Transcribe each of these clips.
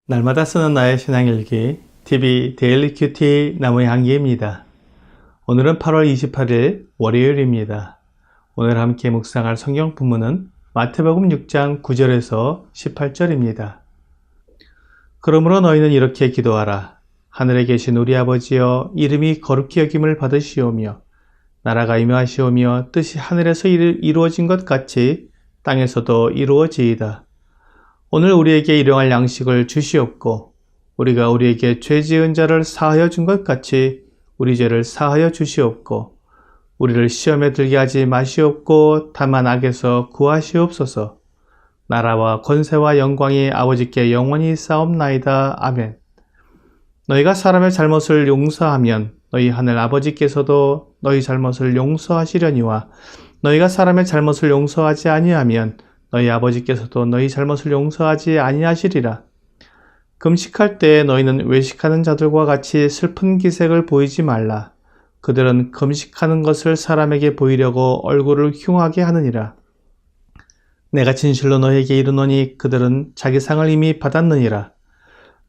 날마다 쓰는 나의 신앙일기 TV 데일리 큐티 나무의 향기입니다. 오늘은 8월 28일 월요일입니다. 오늘 함께 묵상할 성경 본문은 마태복음 6장 9절에서 18절입니다. 그러므로 너희는 이렇게 기도하라. 하늘에 계신 우리 아버지여, 이름이 거룩히 여김을 받으시오며 나라가 임하시오며 뜻이 하늘에서 이루어진 것 같이 땅에서도 이루어지이다. 오늘 우리에게 일용할 양식을 주시옵고 우리가 우리에게 죄 지은 자를 사하여 준 것 같이 우리 죄를 사하여 주시옵고 우리를 시험에 들게 하지 마시옵고 다만 악에서 구하시옵소서. 나라와 권세와 영광이 아버지께 영원히 있사옵나이다. 아멘. 너희가 사람의 잘못을 용서하면 너희 하늘 아버지께서도 너희 잘못을 용서하시려니와 너희가 사람의 잘못을 용서하지 아니하면 너희 아버지께서도 너희 잘못을 용서하지 아니하시리라. 금식할 때 너희는 외식하는 자들과 같이 슬픈 기색을 보이지 말라. 그들은 금식하는 것을 사람에게 보이려고 얼굴을 흉하게 하느니라. 내가 진실로 너희에게 이르노니 그들은 자기 상을 이미 받았느니라.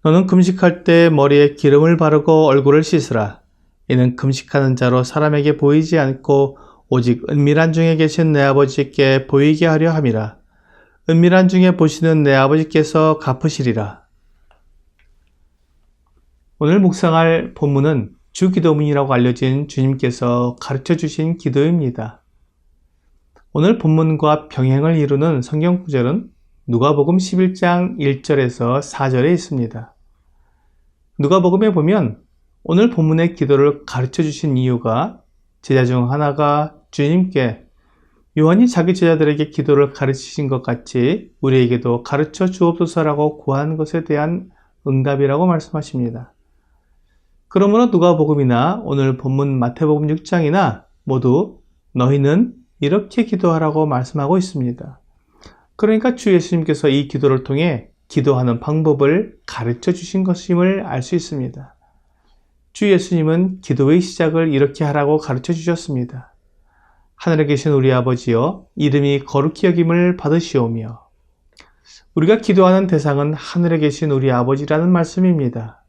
너는 금식할 때 머리에 기름을 바르고 얼굴을 씻으라. 이는 금식하는 자로 사람에게 보이지 않고 오직 은밀한 중에 계신 내 아버지께 보이게 하려 함이라. 은밀한 중에 보시는 내 아버지께서 갚으시리라. 오늘 묵상할 본문은 주기도문이라고 알려진 주님께서 가르쳐 주신 기도입니다. 오늘 본문과 병행을 이루는 성경 구절은 누가복음 11장 1절에서 4절에 있습니다. 누가복음에 보면 오늘 본문의 기도를 가르쳐 주신 이유가 제자 중 하나가 주님께 요한이 자기 제자들에게 기도를 가르치신 것 같이 우리에게도 가르쳐 주옵소서라고 구한 것에 대한 응답이라고 말씀하십니다. 그러므로 누가복음이나 오늘 본문 마태복음 6장이나 모두 너희는 이렇게 기도하라고 말씀하고 있습니다. 그러니까 주 예수님께서 이 기도를 통해 기도하는 방법을 가르쳐 주신 것임을 알 수 있습니다. 주 예수님은 기도의 시작을 이렇게 하라고 가르쳐 주셨습니다. 하늘에 계신 우리 아버지여, 이름이 거룩히 여김을 받으시오며. 우리가 기도하는 대상은 하늘에 계신 우리 아버지라는 말씀입니다.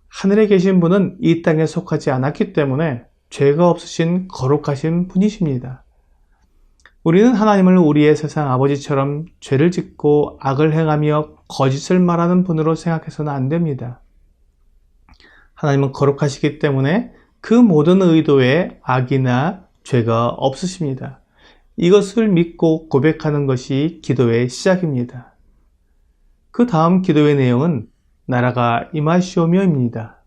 하늘에 계신 분은 이 땅에 속하지 않았기 때문에 죄가 없으신 거룩하신 분이십니다. 우리는 하나님을 우리의 세상 아버지처럼 죄를 짓고 악을 행하며 거짓을 말하는 분으로 생각해서는 안 됩니다. 하나님은 거룩하시기 때문에 그 모든 의도에 악이나 죄가 없으십니다. 이것을 믿고 고백하는 것이 기도의 시작입니다. 그 다음 기도의 내용은 나라가 임하시오며입니다.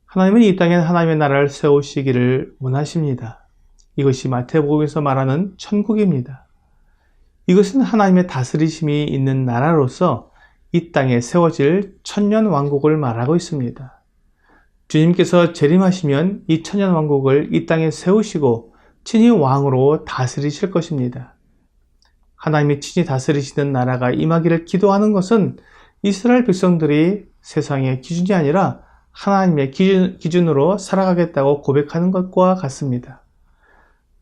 하나님은 이 땅에 하나님의 나라를 세우시기를 원하십니다. 이것이 마태복음에서 말하는 천국입니다. 이것은 하나님의 다스리심이 있는 나라로서 이 땅에 세워질 천년 왕국을 말하고 있습니다. 주님께서 재림하시면 이 천년 왕국을 이 땅에 세우시고 친히 왕으로 다스리실 것입니다. 하나님이 친히 다스리시는 나라가 임하기를 기도하는 것은 이스라엘 백성들이 세상의 기준이 아니라 하나님의 기준으로 살아가겠다고 고백하는 것과 같습니다.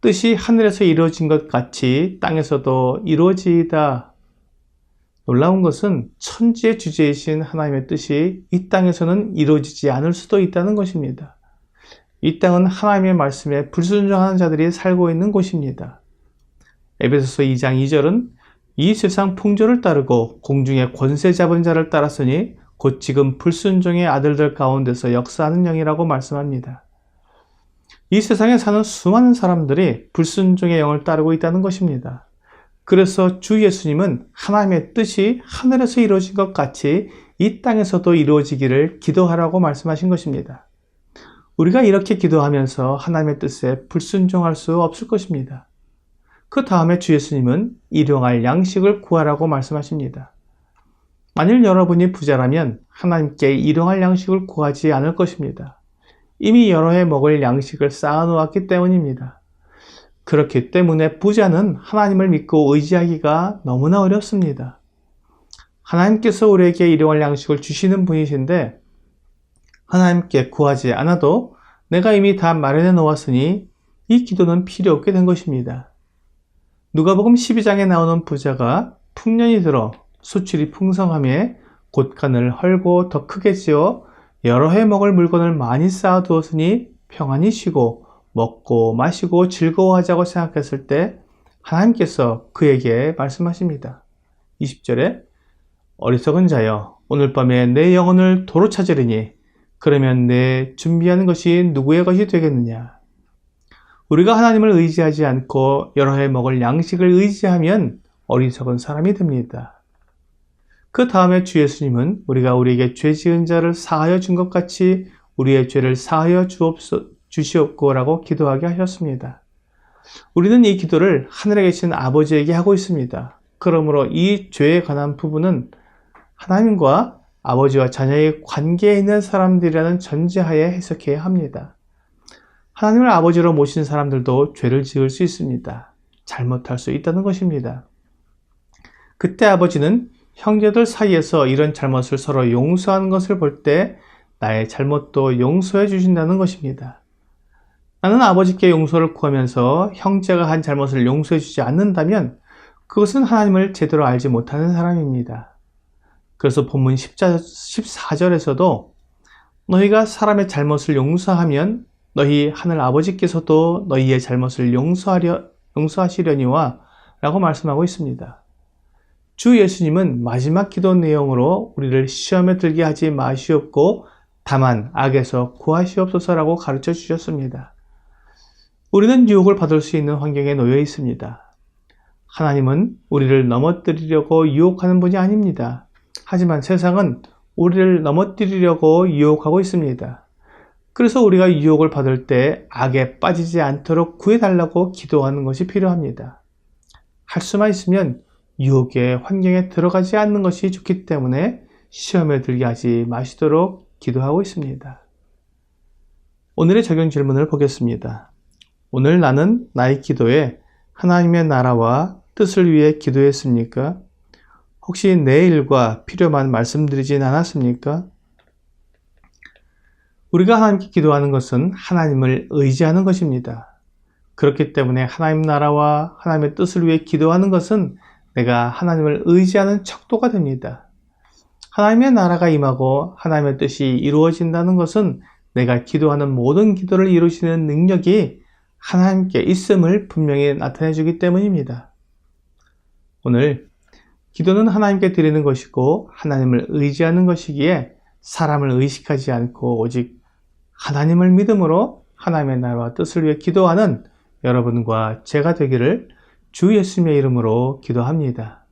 뜻이 하늘에서 이루어진 것 같이 땅에서도 이루어지이다. 놀라운 것은 천지의 주제이신 하나님의 뜻이 이 땅에서는 이루어지지 않을 수도 있다는 것입니다. 이 땅은 하나님의 말씀에 불순종하는 자들이 살고 있는 곳입니다. 에베소서 2장 2절은 이 세상 풍조를 따르고 공중의 권세 잡은 자를 따랐으니 곧 지금 불순종의 아들들 가운데서 역사하는 영이라고 말씀합니다. 이 세상에 사는 수많은 사람들이 불순종의 영을 따르고 있다는 것입니다. 그래서 주 예수님은 하나님의 뜻이 하늘에서 이루어진 것 같이 이 땅에서도 이루어지기를 기도하라고 말씀하신 것입니다. 우리가 이렇게 기도하면서 하나님의 뜻에 불순종할 수 없을 것입니다. 그 다음에 주 예수님은 일용할 양식을 구하라고 말씀하십니다. 만일 여러분이 부자라면 하나님께 일용할 양식을 구하지 않을 것입니다. 이미 여러 해 먹을 양식을 쌓아놓았기 때문입니다. 그렇기 때문에 부자는 하나님을 믿고 의지하기가 너무나 어렵습니다. 하나님께서 우리에게 일용할 양식을 주시는 분이신데 하나님께 구하지 않아도 내가 이미 다 마련해 놓았으니 이 기도는 필요 없게 된 것입니다. 누가복음 12장에 나오는 부자가 풍년이 들어 수출이 풍성함에 곳간을 헐고 더 크게 지어 여러 해 먹을 물건을 많이 쌓아두었으니 평안히 쉬고 먹고 마시고 즐거워하자고 생각했을 때 하나님께서 그에게 말씀하십니다. 20절에 어리석은 자여 오늘 밤에 내 영혼을 도로 찾으리니 그러면 내 준비하는 것이 누구의 것이 되겠느냐. 우리가 하나님을 의지하지 않고 여러 해 먹을 양식을 의지하면 어리석은 사람이 됩니다. 그 다음에 주 예수님은 우리가 우리에게 죄 지은 자를 사하여 준 것 같이 우리의 죄를 사하여 주시옵고라고 기도하게 하셨습니다. 우리는 이 기도를 하늘에 계신 아버지에게 하고 있습니다. 그러므로 이 죄에 관한 부분은 하나님과 아버지와 자녀의 관계에 있는 사람들이라는 전제하에 해석해야 합니다. 하나님을 아버지로 모신 사람들도 죄를 지을 수 있습니다. 잘못할 수 있다는 것입니다. 그때 아버지는 형제들 사이에서 이런 잘못을 서로 용서하는 것을 볼 때 나의 잘못도 용서해 주신다는 것입니다. 나는 아버지께 용서를 구하면서 형제가 한 잘못을 용서해 주지 않는다면 그것은 하나님을 제대로 알지 못하는 사람입니다. 그래서 본문 14절에서도 너희가 사람의 잘못을 용서하면 너희 하늘 아버지께서도 너희의 잘못을 용서하시려니와 라고 말씀하고 있습니다. 주 예수님은 마지막 기도 내용으로 우리를 시험에 들게 하지 마시옵고 다만 악에서 구하시옵소서라고 가르쳐 주셨습니다. 우리는 유혹을 받을 수 있는 환경에 놓여 있습니다. 하나님은 우리를 넘어뜨리려고 유혹하는 분이 아닙니다. 하지만 세상은 우리를 넘어뜨리려고 유혹하고 있습니다. 그래서 우리가 유혹을 받을 때 악에 빠지지 않도록 구해달라고 기도하는 것이 필요합니다. 할 수만 있으면 유혹의 환경에 들어가지 않는 것이 좋기 때문에 시험에 들게 하지 마시도록 기도하고 있습니다. 오늘의 적용 질문을 보겠습니다. 오늘 나는 나의 기도에 하나님의 나라와 뜻을 위해 기도했습니까? 혹시 내 일과 필요만 말씀드리진 않았습니까? 우리가 하나님께 기도하는 것은 하나님을 의지하는 것입니다. 그렇기 때문에 하나님 나라와 하나님의 뜻을 위해 기도하는 것은 내가 하나님을 의지하는 척도가 됩니다. 하나님의 나라가 임하고 하나님의 뜻이 이루어진다는 것은 내가 기도하는 모든 기도를 이루시는 능력이 하나님께 있음을 분명히 나타내 주기 때문입니다. 오늘 기도는 하나님께 드리는 것이고 하나님을 의지하는 것이기에 사람을 의식하지 않고 오직 하나님을 믿음으로 하나님의 나라와 뜻을 위해 기도하는 여러분과 제가 되기를 주 예수님의 이름으로 기도합니다.